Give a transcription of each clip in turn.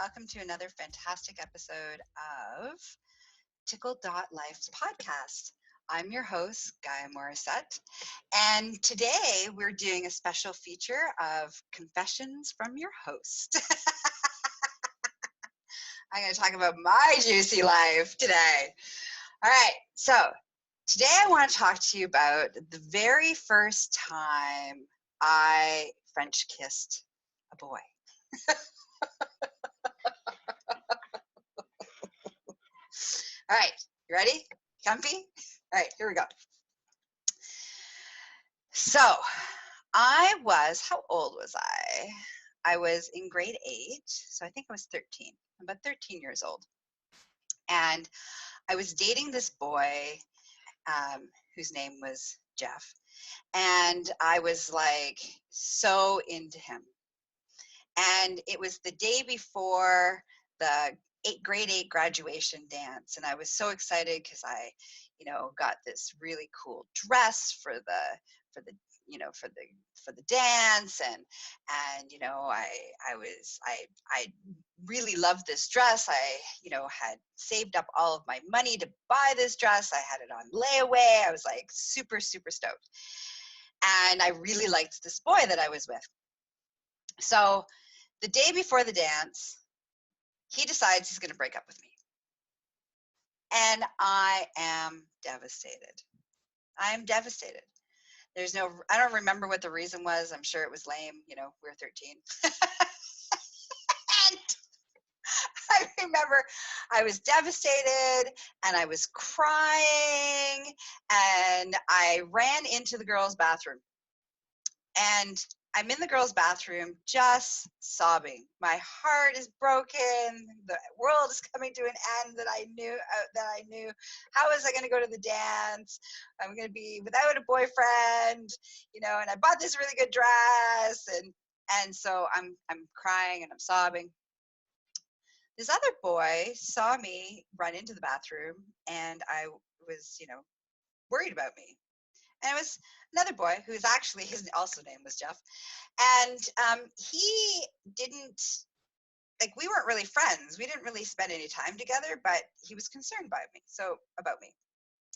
welcome to another fantastic episode of Tickle.Life's podcast. I'm your host, Gaia Morissette, and today we're doing a special feature of Confessions from Your Host. I'm going to talk about my juicy life today. All right, so today I want to talk to you about the very first time I French kissed a boy. All right, you ready? Comfy? All right, here we go. So, how old was I? I was in grade 8, so I think I was 13. I'm about 13 years old. And I was dating this boy whose name was Jeff. And I was like so into him. And it was the day before the grade 8 graduation dance, and I was so excited because I got this really cool dress for the dance, and I really loved this dress. I had saved up all of my money to buy this dress. I had it on layaway. I was like super stoked, and I really liked this boy that I was with. So the day before the dance, he decides he's going to break up with me. And I am devastated. I'm devastated. I don't remember what the reason was. I'm sure it was lame. We were 13. And I remember I was devastated and I was crying, and I ran into the girls' bathroom. And I'm in the girls' bathroom just sobbing. My heart is broken. The world is coming to an end that I knew. How was I going to go to the dance? I'm going to be without a boyfriend, and I bought this really good dress, and so I'm crying and I'm sobbing. This other boy saw me run into the bathroom, and I was, worried about me. And it was another boy who's actually, his also name was Jeff. And he didn't, we weren't really friends. We didn't really spend any time together, but he was concerned about me.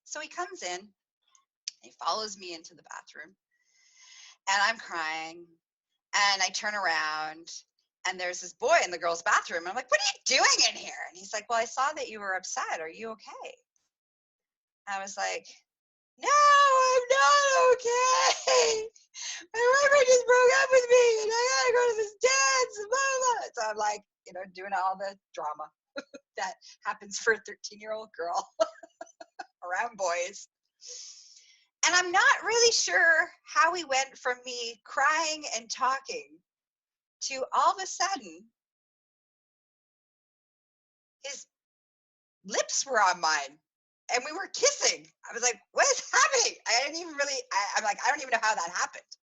So he comes in, he follows me into the bathroom, and I'm crying. And I turn around, and there's this boy in the girls' bathroom. And I'm like, "What are you doing in here?" And he's like, "Well, I saw that you were upset. Are you okay?" I was like, "No, I'm not okay. My boyfriend just broke up with me, and I gotta go to this dance, and blah, blah, blah." So I'm like, doing all the drama that happens for a 13-year-old girl around boys. And I'm not really sure how we went from me crying and talking to all of a sudden his lips were on mine and we were kissing. I was like, what is happening? I'm like, I don't even know how that happened.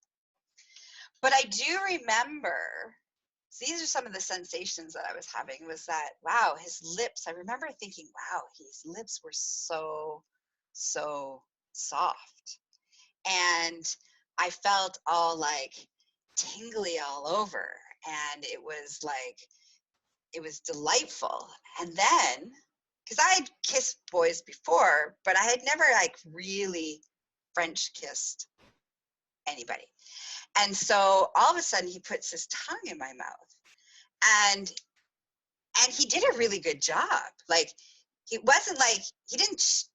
But I do remember, so these are some of the sensations that I was having, was that, wow, his lips, I remember thinking, wow, his lips were so soft. And I felt all like tingly all over. And it was delightful. And then, because I had kissed boys before, but I had never really French kissed anybody. And so all of a sudden he puts his tongue in my mouth, and he did a really good job. It wasn't like he didn't,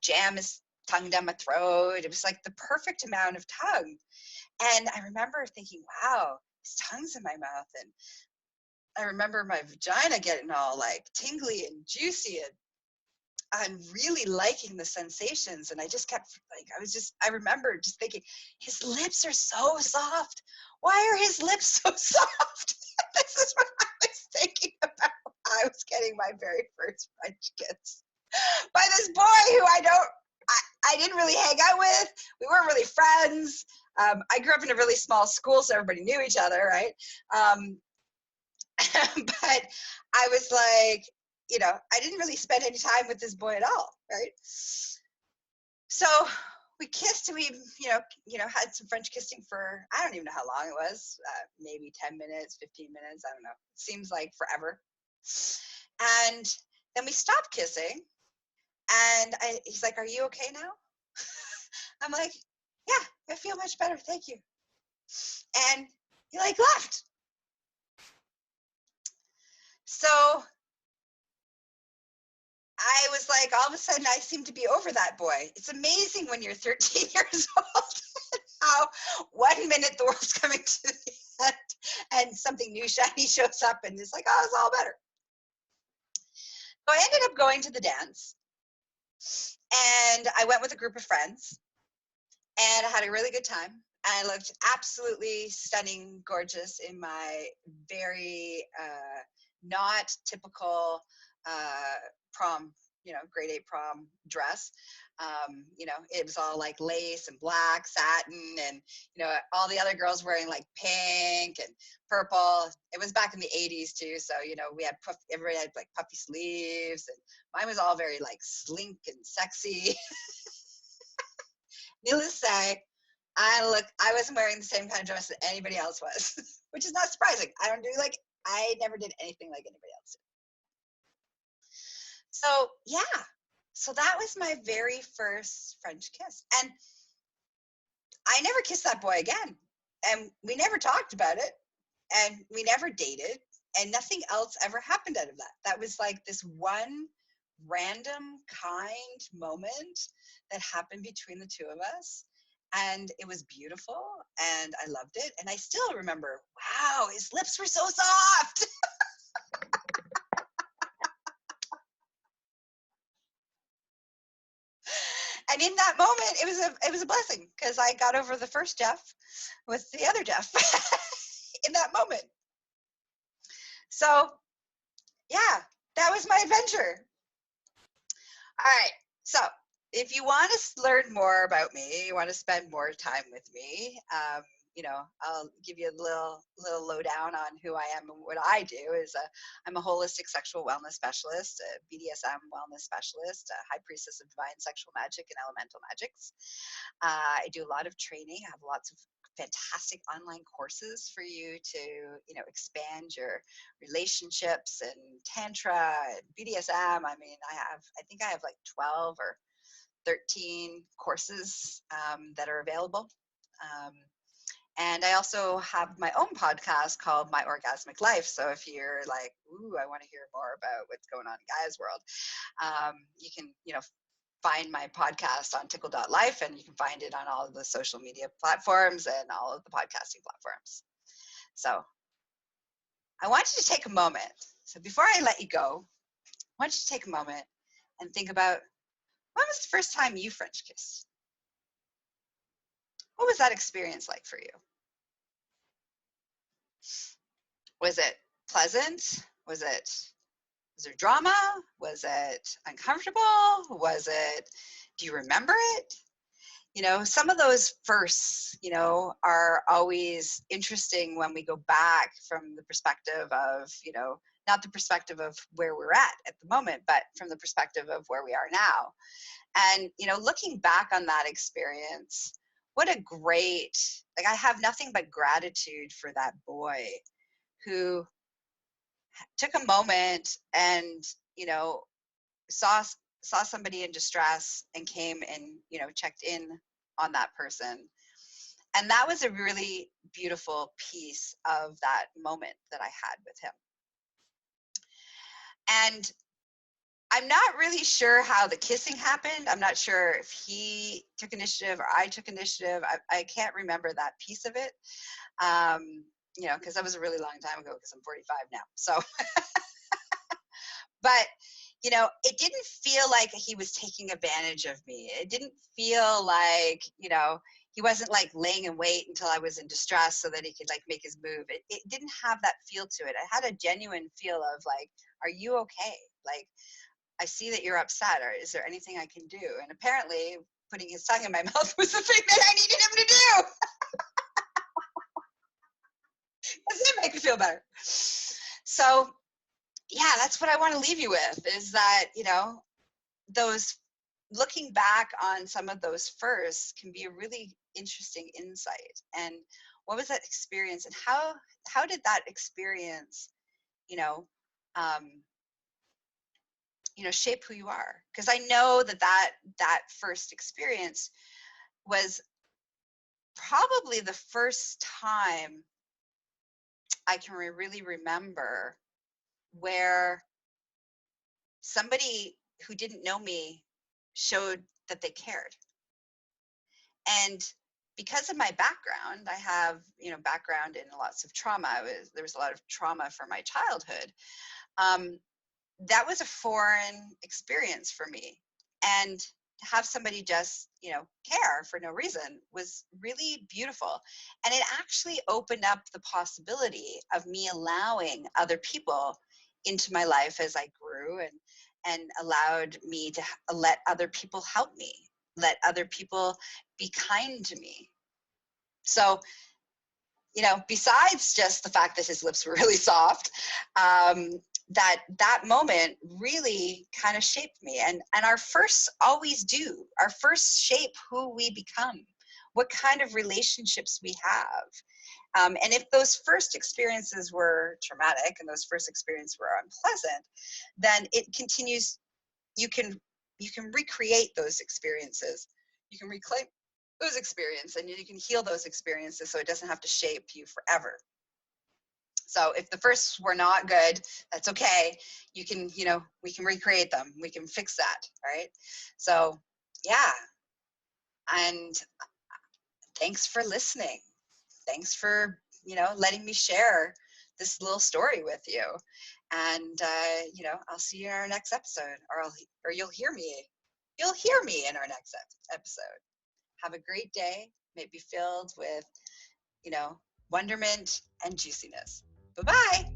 jam his tongue down my throat. It was like the perfect amount of tongue. And I remember thinking, wow, his tongue's in my mouth. And I remember my vagina getting all tingly and juicy, and I'm really liking the sensations. And I just kept I remember just thinking, his lips are so soft. Why are his lips so soft? This is what I was thinking about. I was getting my very first French kiss by this boy who I didn't really hang out with. We weren't really friends. I grew up in a really small school, so everybody knew each other, right? But I was like, I didn't really spend any time with this boy at all, right? So we kissed, and we, had some French kissing for, I don't even know how long it was, maybe 10 minutes, 15 minutes, I don't know. It seems like forever. And then we stopped kissing, and he's like, "Are you okay now?" I'm like, "Yeah, I feel much better, thank you." And he like left. So I was like, all of a sudden, I seem to be over that boy. It's amazing when you're 13 years old how 1 minute the world's coming to the end and something new, shiny shows up, and it's like, oh, it's all better. So I ended up going to the dance, and I went with a group of friends, and I had a really good time. I looked absolutely stunning, gorgeous in my very not typical prom, grade 8 prom dress. It was all like lace and black satin, and all the other girls wearing like pink and purple. It was back in the 80s too, so we had everybody had like puffy sleeves, and mine was all very like slink and sexy. Needless to say, I wasn't wearing the same kind of dress that anybody else was, which is not surprising. I never did anything like anybody else did. So yeah, so that was my very first French kiss. And I never kissed that boy again. And we never talked about it. And we never dated. And nothing else ever happened out of that. That was like this one random kind moment that happened between the two of us. And it was beautiful, and I loved it. And I still remember, wow, his lips were so soft. And in that moment, it was a blessing, because I got over the first Jeff with the other Jeff in that moment. So yeah, that was my adventure. All right. So if you want to learn more about me, you want to spend more time with me, I'll give you a little lowdown on who I am and what I do. I'm a holistic sexual wellness specialist, a BDSM wellness specialist, a high priestess of divine sexual magic and elemental magics. I do a lot of training. I have lots of fantastic online courses for you to, expand your relationships and tantra and BDSM. I think I have like 12 or 13 courses that are available. And I also have my own podcast called My Orgasmic Life. So if you're like, ooh, I want to hear more about what's going on in Gaia's world, you can, find my podcast on tickle.life, and you can find it on all of the social media platforms and all of the podcasting platforms. So I want you to take a moment. So before I let you go, I want you to take a moment and think about, when was the first time you French kissed? What was that experience like for you? Was it pleasant? Was there drama? Was it uncomfortable? Do you remember it? Some of those firsts, are always interesting when we go back from the perspective of, not the perspective of where we're at the moment, but from the perspective of where we are now. And, looking back on that experience, what a great, I have nothing but gratitude for that boy who took a moment and, saw somebody in distress and came and, checked in on that person. And that was a really beautiful piece of that moment that I had with him. And I'm not really sure how the kissing happened. I'm not sure if he took initiative or I took initiative. I can't remember that piece of it, because that was a really long time ago, because I'm 45 now. So, but, it didn't feel like he was taking advantage of me. It didn't feel like, he wasn't like laying in wait until I was in distress so that he could like make his move. It didn't have that feel to it. It had a genuine feel of like, are you okay? Like, I see that you're upset, or is there anything I can do? And apparently putting his tongue in my mouth was the thing that I needed him to do. Doesn't it make me feel better? So yeah, that's what I want to leave you with, is that, those, looking back on some of those firsts can be a really interesting insight. And what was that experience, and how did that experience, shape who you are. Because I know that first experience was probably the first time I can really remember where somebody who didn't know me showed that they cared. And because of my background, I have, background in lots of trauma. There was a lot of trauma from my childhood. That was a foreign experience for me. And to have somebody just, care for no reason was really beautiful. And it actually opened up the possibility of me allowing other people into my life as I grew, and allowed me to let other people help me, let other people be kind to me. So, besides just the fact that his lips were really soft, that moment really kind of shaped me. And our firsts always do. Our firsts shape who we become, what kind of relationships we have. And if those first experiences were traumatic and those first experiences were unpleasant, then it continues. You can recreate those experiences. You can reclaim those experiences, and you can heal those experiences so it doesn't have to shape you forever. So if the first were not good, that's okay. We can recreate them. We can fix that, right? So yeah. And thanks for listening. Thanks for, letting me share this little story with you. And, I'll see you in our next episode, or you'll hear me. You'll hear me in our next episode. Have a great day. May it be filled with, wonderment and juiciness. Bye-bye.